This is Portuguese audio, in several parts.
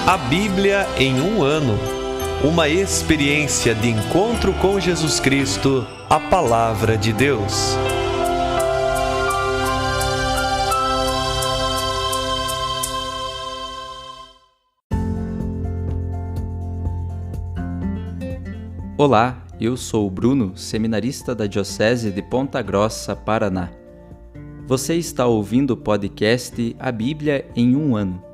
A Bíblia em um ano. Uma experiência de encontro com Jesus Cristo, a Palavra de Deus. Olá, eu sou o Bruno, seminarista da Diocese de Ponta Grossa, Paraná. Você está ouvindo o podcast A Bíblia em um ano.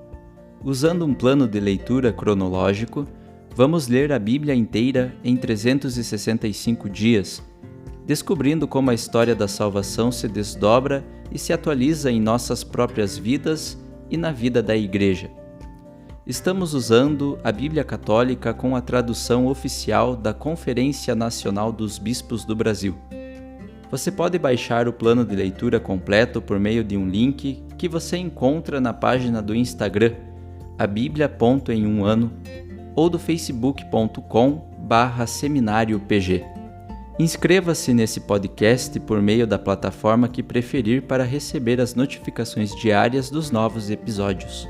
Usando um plano de leitura cronológico, vamos ler a Bíblia inteira em 365 dias, descobrindo como a história da salvação se desdobra e se atualiza em nossas próprias vidas e na vida da Igreja. Estamos usando a Bíblia Católica com a tradução oficial da Conferência Nacional dos Bispos do Brasil. Você pode baixar o plano de leitura completo por meio de um link que você encontra na página do Instagram, abiblia.emuano, ou do facebook.com/seminariopg. Inscreva-se nesse podcast por meio da plataforma que preferir para receber as notificações diárias dos novos episódios.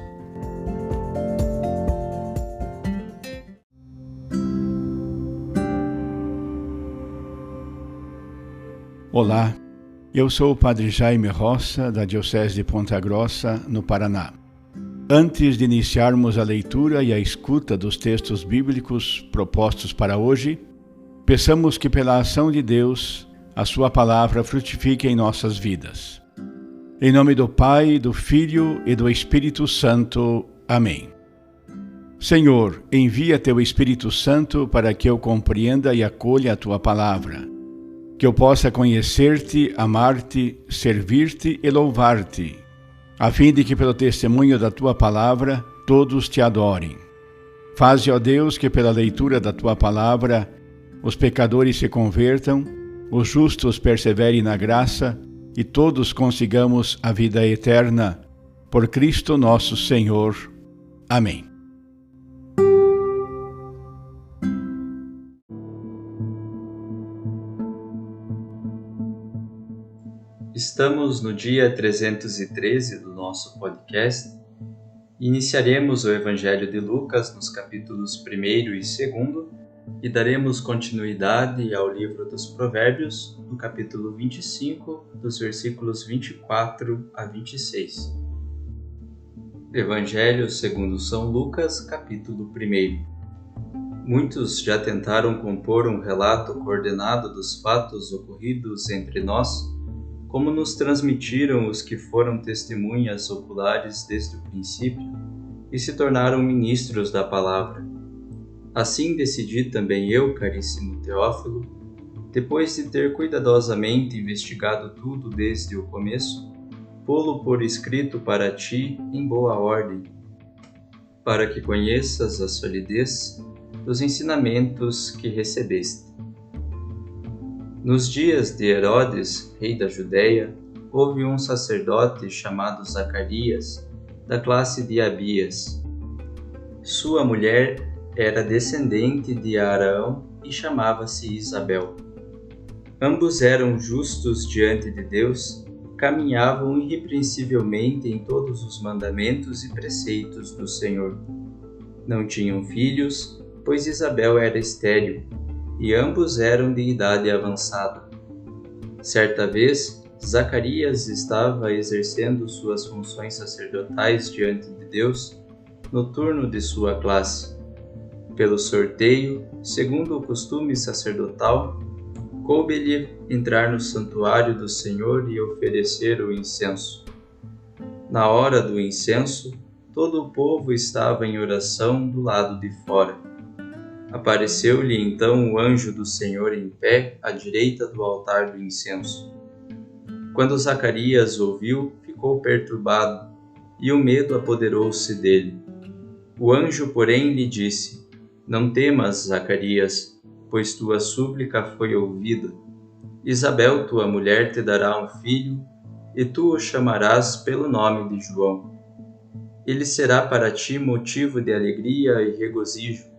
Olá, eu sou o Padre Jaime Roça, da Diocese de Ponta Grossa, no Paraná. Antes de iniciarmos a leitura e a escuta dos textos bíblicos propostos para hoje, peçamos que pela ação de Deus, a sua palavra frutifique em nossas vidas. Em nome do Pai, do Filho e do Espírito Santo. Amém. Senhor, envia teu Espírito Santo para que eu compreenda e acolha a tua palavra, que eu possa conhecer-te, amar-te, servir-te e louvar-te, a fim de que pelo testemunho da tua palavra todos te adorem. Faze, ó Deus, que pela leitura da tua palavra os pecadores se convertam, os justos perseverem na graça e todos consigamos a vida eterna. Por Cristo nosso Senhor. Amém. Estamos no dia 313 do nosso podcast. Iniciaremos o Evangelho de Lucas nos capítulos 1º e 2º e daremos continuidade ao livro dos Provérbios, no capítulo 25, dos versículos 24 a 26. Evangelho segundo São Lucas, capítulo 1. Muitos já tentaram compor um relato coordenado dos fatos ocorridos entre nós, como nos transmitiram os que foram testemunhas oculares desde o princípio e se tornaram ministros da palavra. Assim decidi também eu, caríssimo Teófilo, depois de ter cuidadosamente investigado tudo desde o começo, pô-lo por escrito para ti em boa ordem, para que conheças a solidez dos ensinamentos que recebeste. Nos dias de Herodes, rei da Judéia, houve um sacerdote chamado Zacarias, da classe de Abias. Sua mulher era descendente de Arão e chamava-se Isabel. Ambos eram justos diante de Deus, caminhavam irrepreensivelmente em todos os mandamentos e preceitos do Senhor. Não tinham filhos, pois Isabel era estéril, e ambos eram de idade avançada. Certa vez, Zacarias estava exercendo suas funções sacerdotais diante de Deus no turno de sua classe. Pelo sorteio, segundo o costume sacerdotal, coube-lhe entrar no santuário do Senhor e oferecer o incenso. Na hora do incenso, todo o povo estava em oração do lado de fora. Apareceu-lhe então o anjo do Senhor em pé à direita do altar do incenso. Quando Zacarias ouviu, ficou perturbado, e o medo apoderou-se dele. O anjo, porém, lhe disse: Não temas, Zacarias, pois tua súplica foi ouvida. Isabel, tua mulher, te dará um filho, e tu o chamarás pelo nome de João. Ele será para ti motivo de alegria e regozijo,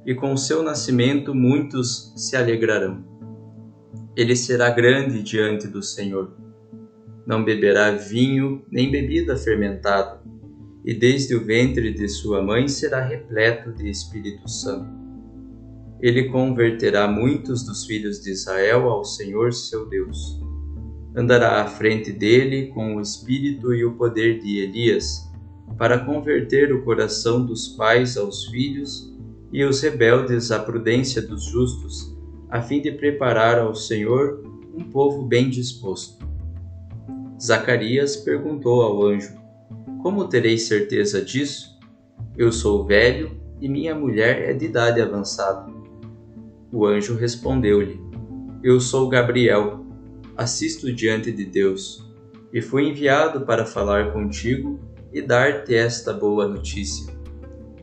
e com seu nascimento muitos se alegrarão. Ele será grande diante do Senhor. Não beberá vinho nem bebida fermentada, e desde o ventre de sua mãe será repleto de Espírito Santo. Ele converterá muitos dos filhos de Israel ao Senhor seu Deus. Andará à frente dele com o espírito e o poder de Elias, para converter o coração dos pais aos filhos e os rebeldes à prudência dos justos, a fim de preparar ao Senhor um povo bem disposto. Zacarias perguntou ao anjo: Como terei certeza disso? Eu sou velho e minha mulher é de idade avançada. O anjo respondeu-lhe: Eu sou Gabriel, assisto diante de Deus, e fui enviado para falar contigo e dar-te esta boa notícia.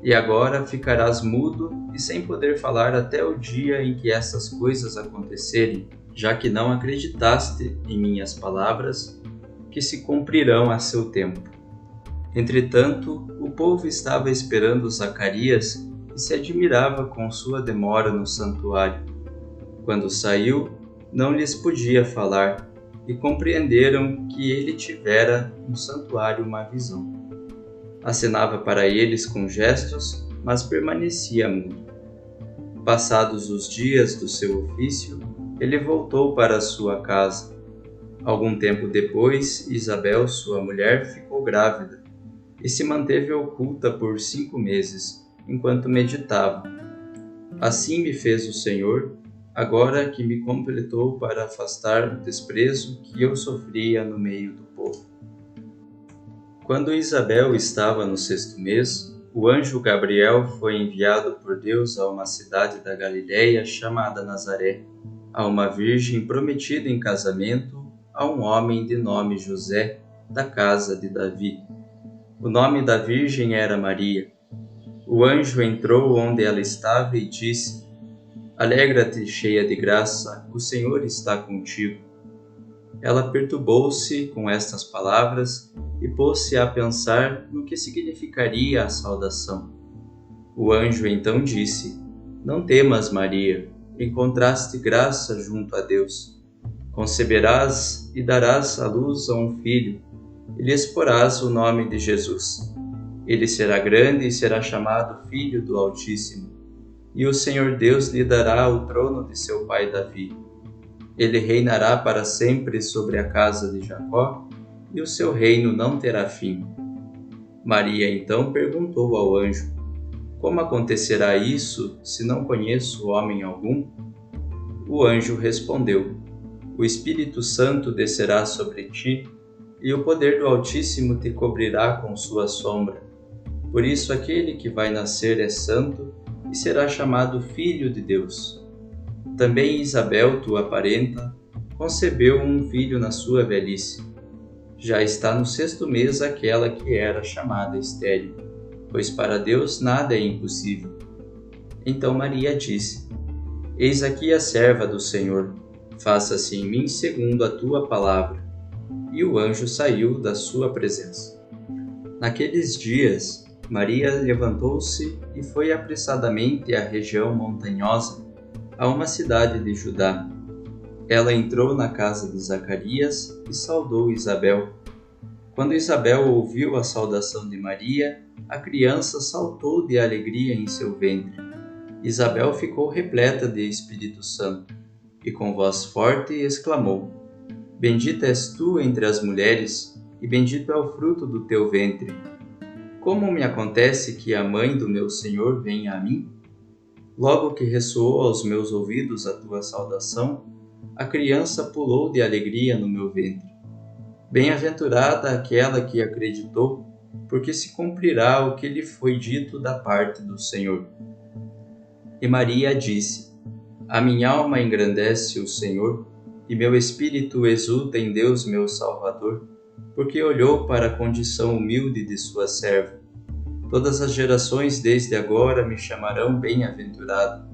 E agora ficarás mudo e sem poder falar até o dia em que essas coisas acontecerem, já que não acreditaste em minhas palavras, que se cumprirão a seu tempo. Entretanto, o povo estava esperando Zacarias e se admirava com sua demora no santuário. Quando saiu, não lhes podia falar, e compreenderam que ele tivera no santuário uma visão. Acenava para eles com gestos, mas permanecia mudo. Passados os dias do seu ofício, ele voltou para sua casa. Algum tempo depois, Isabel, sua mulher, ficou grávida e se manteve oculta por 5 meses, enquanto meditava. Assim me fez o Senhor, agora que me completou para afastar o desprezo que eu sofria no meio do povo. Quando Isabel estava no 6º mês, o anjo Gabriel foi enviado por Deus a uma cidade da Galiléia chamada Nazaré, a uma virgem prometida em casamento a um homem de nome José, da casa de Davi. O nome da virgem era Maria. O anjo entrou onde ela estava e disse: Alegra-te, cheia de graça, o Senhor está contigo. Ela perturbou-se com estas palavras e pôs-se a pensar no que significaria a saudação. O anjo então disse: Não temas, Maria, encontraste graça junto a Deus. Conceberás e darás à luz a um filho, e lhe exporás o nome de Jesus. Ele será grande e será chamado Filho do Altíssimo, e o Senhor Deus lhe dará o trono de seu pai Davi. Ele reinará para sempre sobre a casa de Jacó, e o seu reino não terá fim. Maria então perguntou ao anjo: Como acontecerá isso, se não conheço homem algum? O anjo respondeu: O Espírito Santo descerá sobre ti, e o poder do Altíssimo te cobrirá com sua sombra. Por isso aquele que vai nascer é santo e será chamado Filho de Deus. Também Isabel, tua parenta, concebeu um filho na sua velhice. Já está no 6º mês aquela que era chamada estéril, pois para Deus nada é impossível. Então Maria disse: Eis aqui a serva do Senhor, faça-se em mim segundo a tua palavra. E o anjo saiu da sua presença. Naqueles dias, Maria levantou-se e foi apressadamente à região montanhosa, a uma cidade de Judá. Ela entrou na casa de Zacarias e saudou Isabel. Quando Isabel ouviu a saudação de Maria, a criança saltou de alegria em seu ventre. Isabel ficou repleta de Espírito Santo e com voz forte exclamou: Bendita és tu entre as mulheres, e bendito é o fruto do teu ventre. Como me acontece que a mãe do meu Senhor venha a mim? Logo que ressoou aos meus ouvidos a tua saudação, a criança pulou de alegria no meu ventre. Bem-aventurada aquela que acreditou, porque se cumprirá o que lhe foi dito da parte do Senhor. E Maria disse: A minha alma engrandece o Senhor, e meu espírito exulta em Deus meu Salvador, porque olhou para a condição humilde de sua serva. Todas as gerações desde agora me chamarão bem-aventurado,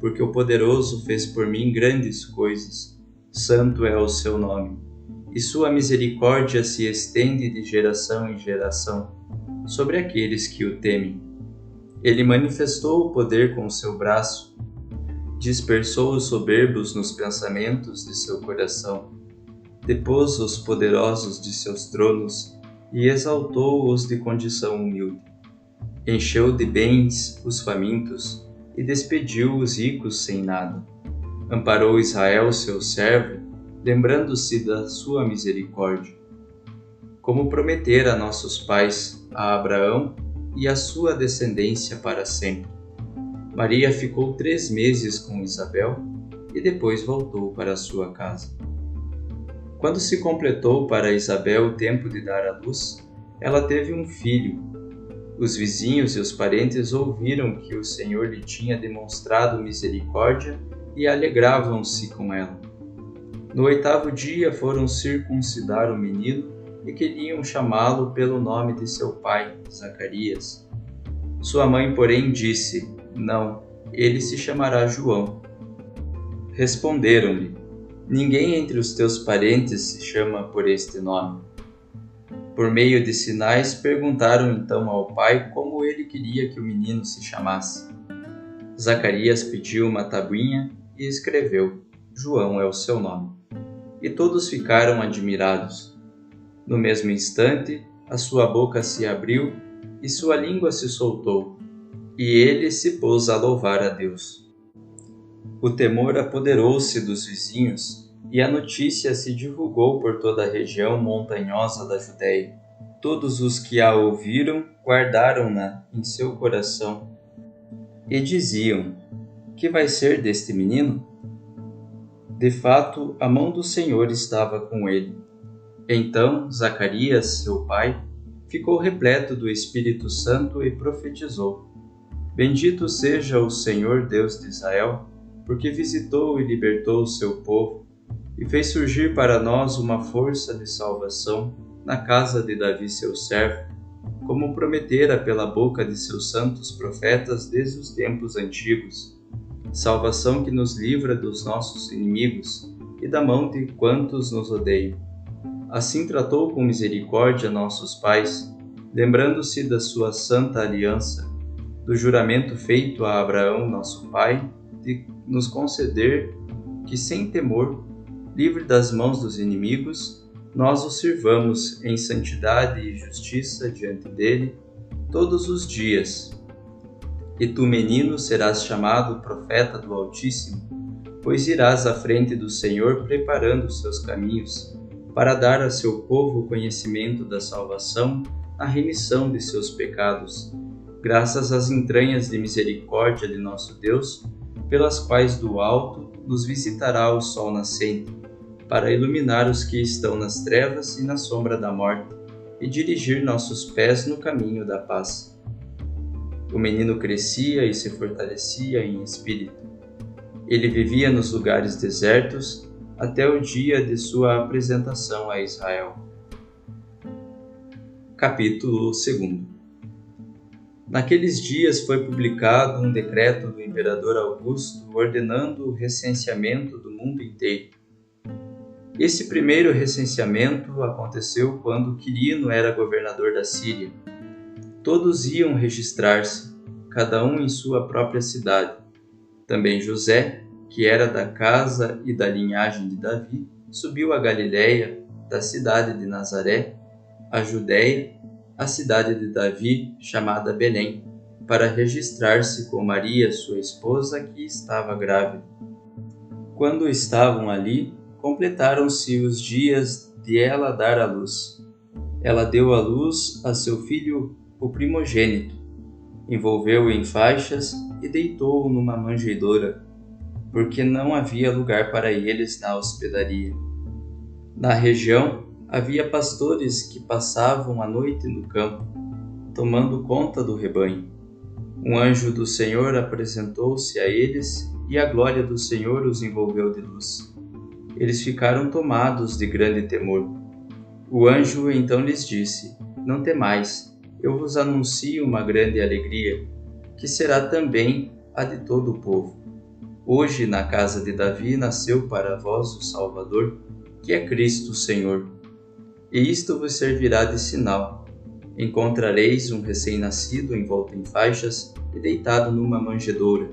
porque o Poderoso fez por mim grandes coisas. Santo é o seu nome, e sua misericórdia se estende de geração em geração sobre aqueles que o temem. Ele manifestou o poder com seu braço, dispersou os soberbos nos pensamentos de seu coração, depôs os poderosos de seus tronos e exaltou os de condição humilde. Encheu de bens os famintos e despediu os ricos sem nada. Amparou Israel, seu servo, lembrando-se da sua misericórdia, como prometera a nossos pais, a Abraão e a sua descendência para sempre. Maria ficou 3 meses com Isabel e depois voltou para sua casa. Quando se completou para Isabel o tempo de dar à luz, ela teve um filho. Os vizinhos e os parentes ouviram que o Senhor lhe tinha demonstrado misericórdia e alegravam-se com ela. No 8º dia foram circuncidar o menino e queriam chamá-lo pelo nome de seu pai, Zacarias. Sua mãe, porém, disse: Não, ele se chamará João. Responderam-lhe: Ninguém entre os teus parentes se chama por este nome. Por meio de sinais, perguntaram então ao pai como ele queria que o menino se chamasse. Zacarias pediu uma tabuinha e escreveu: João é o seu nome. E todos ficaram admirados. No mesmo instante, a sua boca se abriu e sua língua se soltou, e ele se pôs a louvar a Deus. O temor apoderou-se dos vizinhos, e a notícia se divulgou por toda a região montanhosa da Judéia. Todos os que a ouviram guardaram-na em seu coração, e diziam: Que vai ser deste menino? De fato, a mão do Senhor estava com ele. Então Zacarias, seu pai, ficou repleto do Espírito Santo e profetizou: Bendito seja o Senhor Deus de Israel, porque visitou e libertou o seu povo, e fez surgir para nós uma força de salvação na casa de Davi seu servo, como prometera pela boca de seus santos profetas desde os tempos antigos, salvação que nos livra dos nossos inimigos e da mão de quantos nos odeiam. Assim tratou com misericórdia nossos pais, lembrando-se da sua santa aliança, do juramento feito a Abraão, nosso pai, de nos conceder que, sem temor, livre das mãos dos inimigos, nós o sirvamos em santidade e justiça diante dele todos os dias. E tu, menino, serás chamado profeta do Altíssimo, pois irás à frente do Senhor preparando os seus caminhos, para dar a seu povo o conhecimento da salvação, a remissão de seus pecados, graças às entranhas de misericórdia de nosso Deus, pelas quais do alto nos visitará o sol nascente, para iluminar os que estão nas trevas e na sombra da morte, e dirigir nossos pés no caminho da paz. O menino crescia e se fortalecia em espírito. Ele vivia nos lugares desertos até o dia de sua apresentação a Israel. Capítulo 2. Naqueles dias foi publicado um decreto do imperador Augusto ordenando o recenseamento do mundo inteiro. Esse primeiro recenseamento aconteceu quando Quirino era governador da Síria. Todos iam registrar-se, cada um em sua própria cidade. Também José, que era da casa e da linhagem de Davi, subiu a Galiléia, da cidade de Nazaré, a Judéia, a cidade de Davi, chamada Belém, para registrar-se com Maria, sua esposa, que estava grávida. Quando estavam ali, completaram-se os dias de ela dar à luz. Ela deu à luz a seu filho, o primogênito, envolveu-o em faixas e deitou-o numa manjedoura, porque não havia lugar para eles na hospedaria. Na região havia pastores que passavam a noite no campo, tomando conta do rebanho. Um anjo do Senhor apresentou-se a eles e a glória do Senhor os envolveu de luz. Eles ficaram tomados de grande temor. O anjo então lhes disse: Não temais, eu vos anuncio uma grande alegria, que será também a de todo o povo. Hoje, na casa de Davi, nasceu para vós o Salvador, que é Cristo o Senhor. E isto vos servirá de sinal. Encontrareis um recém-nascido envolto em faixas e deitado numa manjedoura.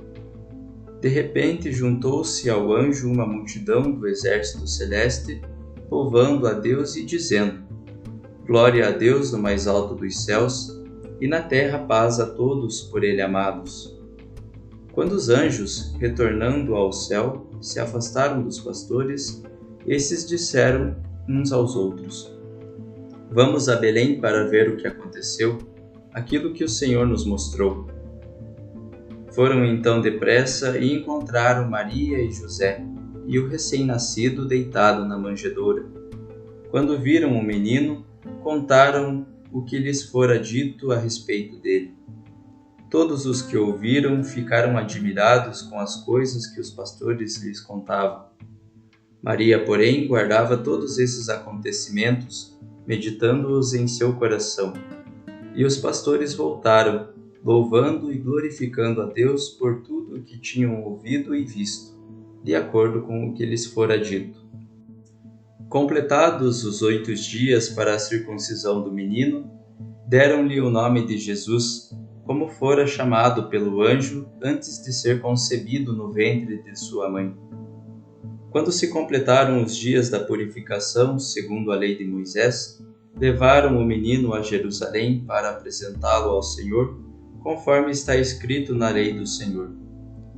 De repente juntou-se ao anjo uma multidão do exército celeste, louvando a Deus e dizendo: Glória a Deus no mais alto dos céus, e na terra paz a todos por ele amados. Quando os anjos, retornando ao céu, se afastaram dos pastores, esses disseram uns aos outros: Vamos a Belém para ver o que aconteceu, aquilo que o Senhor nos mostrou. Foram então depressa e encontraram Maria e José, e o recém-nascido deitado na manjedoura. Quando viram o menino, contaram o que lhes fora dito a respeito dele. Todos os que ouviram ficaram admirados com as coisas que os pastores lhes contavam. Maria, porém, guardava todos esses acontecimentos, meditando-os em seu coração. E os pastores voltaram, louvando e glorificando a Deus por tudo o que tinham ouvido e visto, de acordo com o que lhes fora dito. Completados os 8 dias para a circuncisão do menino, deram-lhe o nome de Jesus, como fora chamado pelo anjo antes de ser concebido no ventre de sua mãe. Quando se completaram os dias da purificação, segundo a lei de Moisés, levaram o menino a Jerusalém para apresentá-lo ao Senhor, conforme está escrito na lei do Senhor.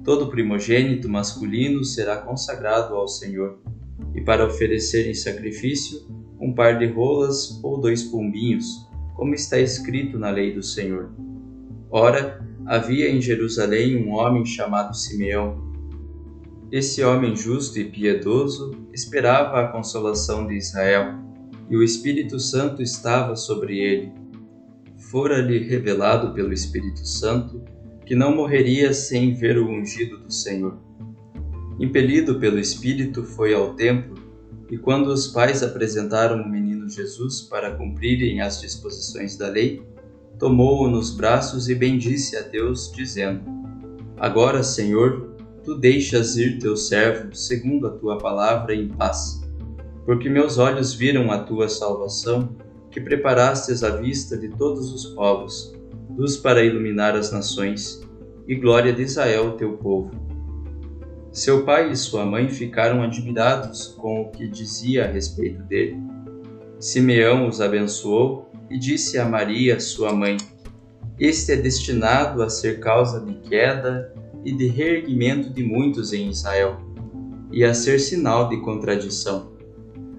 Todo primogênito masculino será consagrado ao Senhor, e para oferecer em sacrifício um par de rolas ou 2 pombinhos, como está escrito na lei do Senhor. Ora, havia em Jerusalém um homem chamado Simeão. Esse homem justo e piedoso esperava a consolação de Israel, e o Espírito Santo estava sobre ele. Fora-lhe revelado pelo Espírito Santo que não morreria sem ver o ungido do Senhor. Impelido pelo Espírito, foi ao templo, e quando os pais apresentaram o menino Jesus para cumprirem as disposições da lei, tomou-o nos braços e bendisse a Deus, dizendo: Agora, Senhor, tu deixas ir teu servo, segundo a tua palavra, em paz, porque meus olhos viram a tua salvação, que preparastes à vista de todos os povos, luz para iluminar as nações, e glória de Israel, teu povo. Seu pai e sua mãe ficaram admirados com o que dizia a respeito dele. Simeão os abençoou e disse a Maria, sua mãe: Este é destinado a ser causa de queda e de reerguimento de muitos em Israel, e a ser sinal de contradição.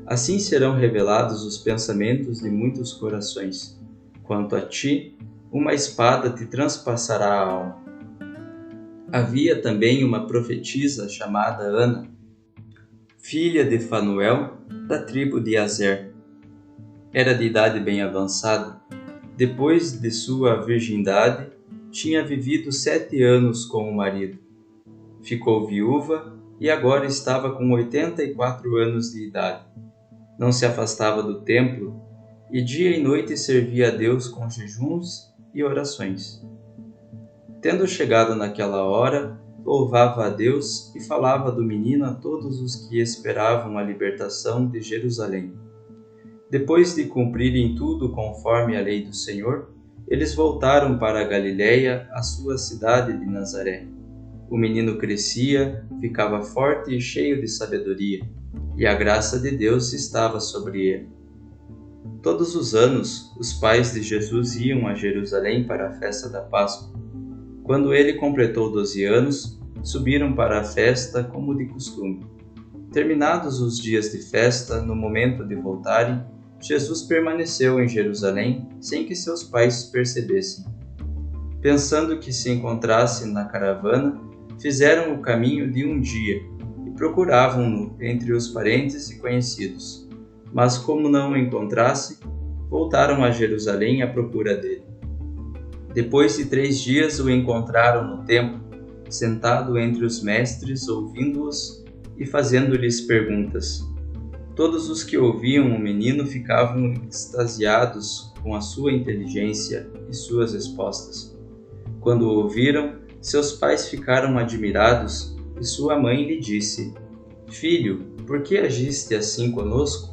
Assim serão revelados os pensamentos de muitos corações. Quanto a ti, uma espada te transpassará a alma. Havia também uma profetisa chamada Ana, filha de Fanuel, da tribo de Azer. Era de idade bem avançada. Depois de sua virgindade, tinha vivido 7 anos com o marido. Ficou viúva e agora estava com 84 anos de idade. Não se afastava do templo e dia e noite servia a Deus com jejuns e orações. Tendo chegado naquela hora, louvava a Deus e falava do menino a todos os que esperavam a libertação de Jerusalém. Depois de cumprirem tudo conforme a lei do Senhor, eles voltaram para a Galiléia, a sua cidade de Nazaré. O menino crescia, ficava forte e cheio de sabedoria, e a graça de Deus estava sobre ele. Todos os anos, os pais de Jesus iam a Jerusalém para a festa da Páscoa. Quando ele completou 12 anos, subiram para a festa como de costume. Terminados os dias de festa, no momento de voltarem, Jesus permaneceu em Jerusalém sem que seus pais percebessem. Pensando que se encontrasse na caravana, fizeram o caminho de um dia e procuravam-no entre os parentes e conhecidos. Mas como não o encontrassem, voltaram a Jerusalém à procura dele. Depois de 3 dias o encontraram no templo, sentado entre os mestres, ouvindo-os e fazendo-lhes perguntas. Todos os que ouviam o menino ficavam extasiados com a sua inteligência e suas respostas. Quando o ouviram, seus pais ficaram admirados e sua mãe lhe disse: Filho, por que agiste assim conosco?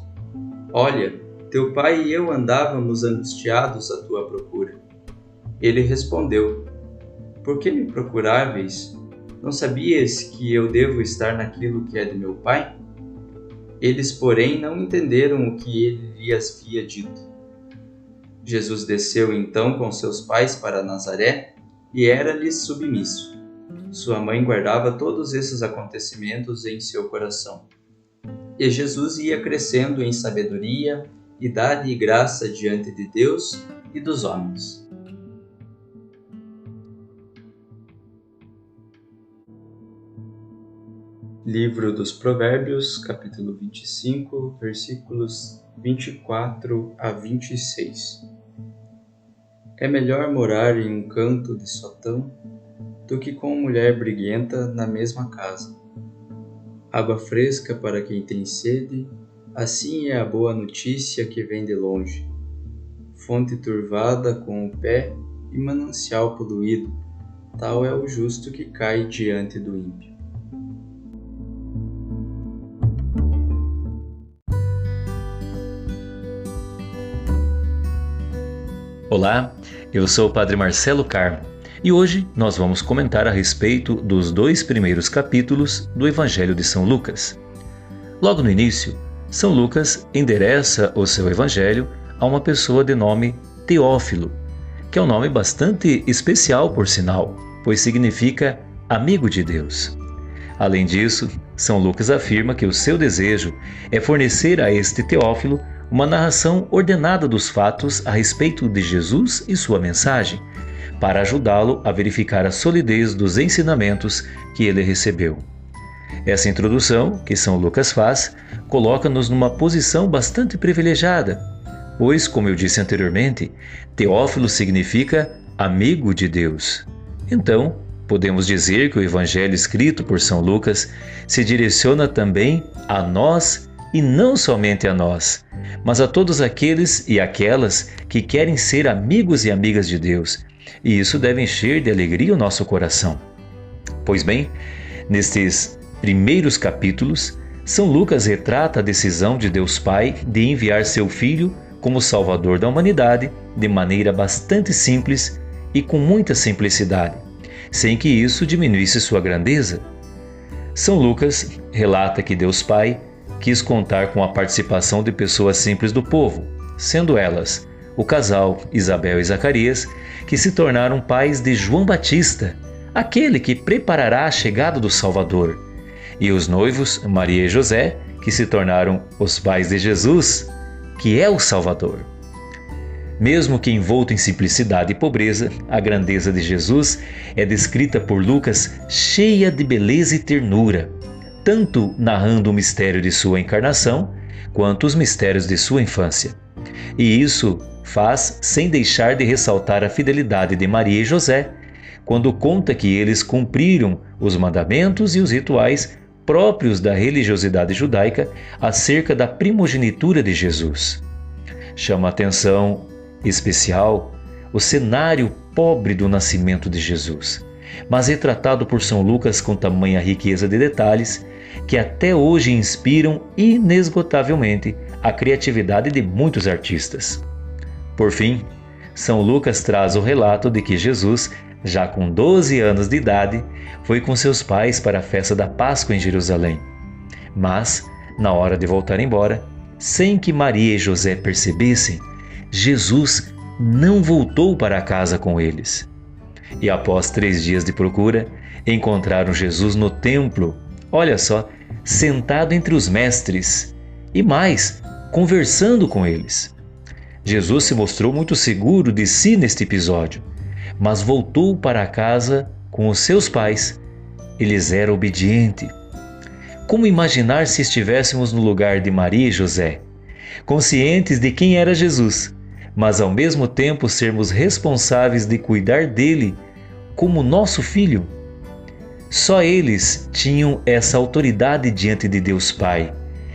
Olha, teu pai e eu andávamos angustiados à tua procura. Ele respondeu: Por que me procuráveis? Não sabias que eu devo estar naquilo que é de meu pai? Eles, porém, não entenderam o que ele lhes havia dito. Jesus desceu então com seus pais para Nazaré e era-lhes submisso. Sua mãe guardava todos esses acontecimentos em seu coração. E Jesus ia crescendo em sabedoria, idade e graça diante de Deus e dos homens. Livro dos Provérbios, capítulo 25, versículos 24 a 26. É melhor morar em um canto de sotão do que com mulher briguenta na mesma casa. Água fresca para quem tem sede, assim é a boa notícia que vem de longe. Fonte turvada com o pé e manancial poluído, tal é o justo que cai diante do ímpio. Olá, eu sou o Padre Marcelo Carmo e hoje nós vamos comentar a respeito dos 2 primeiros capítulos do Evangelho de São Lucas. Logo no início, São Lucas endereça o seu Evangelho a uma pessoa de nome Teófilo, que é um nome bastante especial por sinal, pois significa amigo de Deus. Além disso, São Lucas afirma que o seu desejo é fornecer a este Teófilo uma narração ordenada dos fatos a respeito de Jesus e sua mensagem, para ajudá-lo a verificar a solidez dos ensinamentos que ele recebeu. Essa introdução que São Lucas faz coloca-nos numa posição bastante privilegiada, pois, como eu disse anteriormente, Teófilo significa amigo de Deus. Então, podemos dizer que o Evangelho escrito por São Lucas se direciona também a nós e não somente a nós, mas a todos aqueles e aquelas que querem ser amigos e amigas de Deus, e isso deve encher de alegria o nosso coração. Pois bem, nestes primeiros capítulos, São Lucas retrata a decisão de Deus Pai de enviar seu Filho como Salvador da humanidade de maneira bastante simples e com muita simplicidade, sem que isso diminuísse sua grandeza. São Lucas relata que Deus Pai quis contar com a participação de pessoas simples do povo, sendo elas o casal Isabel e Zacarias, que se tornaram pais de João Batista, aquele que preparará a chegada do Salvador, e os noivos Maria e José, que se tornaram os pais de Jesus, que é o Salvador. Mesmo que envolto em simplicidade e pobreza, a grandeza de Jesus é descrita por Lucas cheia de beleza e ternura, tanto narrando o mistério de sua encarnação, quanto os mistérios de sua infância. E isso faz sem deixar de ressaltar a fidelidade de Maria e José, quando conta que eles cumpriram os mandamentos e os rituais próprios da religiosidade judaica acerca da primogenitura de Jesus. Chama a atenção especial o cenário pobre do nascimento de Jesus, mas retratado por São Lucas com tamanha riqueza de detalhes que até hoje inspiram inesgotavelmente a criatividade de muitos artistas. Por fim, São Lucas traz o relato de que Jesus, já com 12 anos de idade, foi com seus pais para a festa da Páscoa em Jerusalém. Mas, na hora de voltar embora, sem que Maria e José percebessem, Jesus não voltou para casa com eles. E após 3 dias de procura, encontraram Jesus no templo, olha só, sentado entre os mestres, e mais, conversando com eles. Jesus se mostrou muito seguro de si neste episódio, mas voltou para casa com os seus pais. Eles eram obedientes. Como imaginar se estivéssemos no lugar de Maria e José, conscientes de quem era Jesus, mas ao mesmo tempo sermos responsáveis de cuidar dele como nosso filho? Só eles tinham essa autoridade diante de Deus Pai,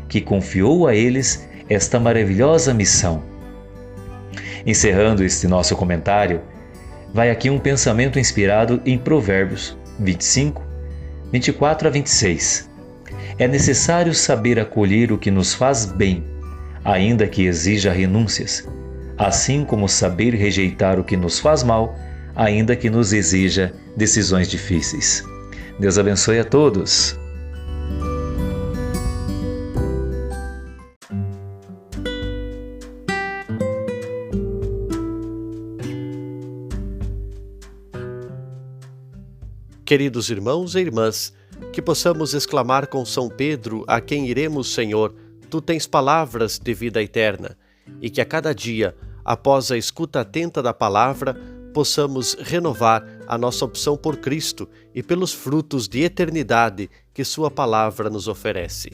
que confiou a eles esta maravilhosa missão. Encerrando este nosso comentário, vai aqui um pensamento inspirado em Provérbios 25, 24 a 26. É necessário saber acolher o que nos faz bem, ainda que exija renúncias, assim como saber rejeitar o que nos faz mal, ainda que nos exija decisões difíceis. Deus abençoe a todos. Queridos irmãos e irmãs, que possamos exclamar com São Pedro, a quem iremos, Senhor, Tu tens palavras de vida eterna, e que a cada dia, após a escuta atenta da palavra, possamos renovar a nossa opção por Cristo e pelos frutos de eternidade que Sua palavra nos oferece.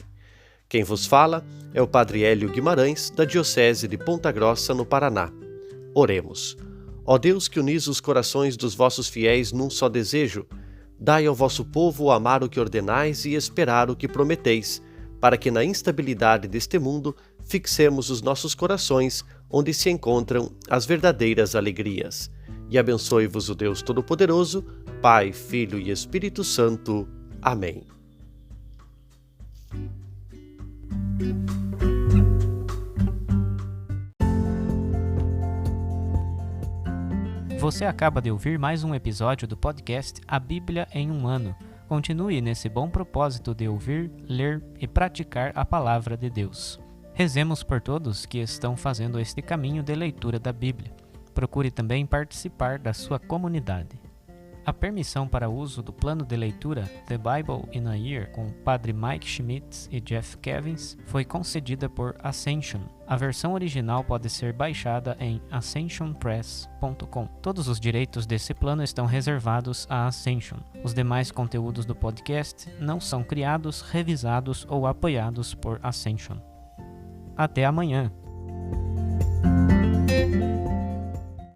Quem vos fala é o Padre Hélio Guimarães, da Diocese de Ponta Grossa, no Paraná. Oremos. Ó Deus, que unis os corações dos vossos fiéis num só desejo, dai ao vosso povo amar o que ordenais e esperar o que prometeis, para que na instabilidade deste mundo fixemos os nossos corações onde se encontram as verdadeiras alegrias. E abençoe-vos o Deus Todo-Poderoso, Pai, Filho e Espírito Santo. Amém. Você acaba de ouvir mais um episódio do podcast A Bíblia em um Ano. Continue nesse bom propósito de ouvir, ler e praticar a Palavra de Deus. Rezemos por todos que estão fazendo este caminho de leitura da Bíblia. Procure também participar da sua comunidade. A permissão para uso do plano de leitura The Bible in a Year com Padre Mike Schmitz e Jeff Kevins foi concedida por Ascension. A versão original pode ser baixada em ascensionpress.com. Todos os direitos desse plano estão reservados à Ascension. Os demais conteúdos do podcast não são criados, revisados ou apoiados por Ascension. Até amanhã!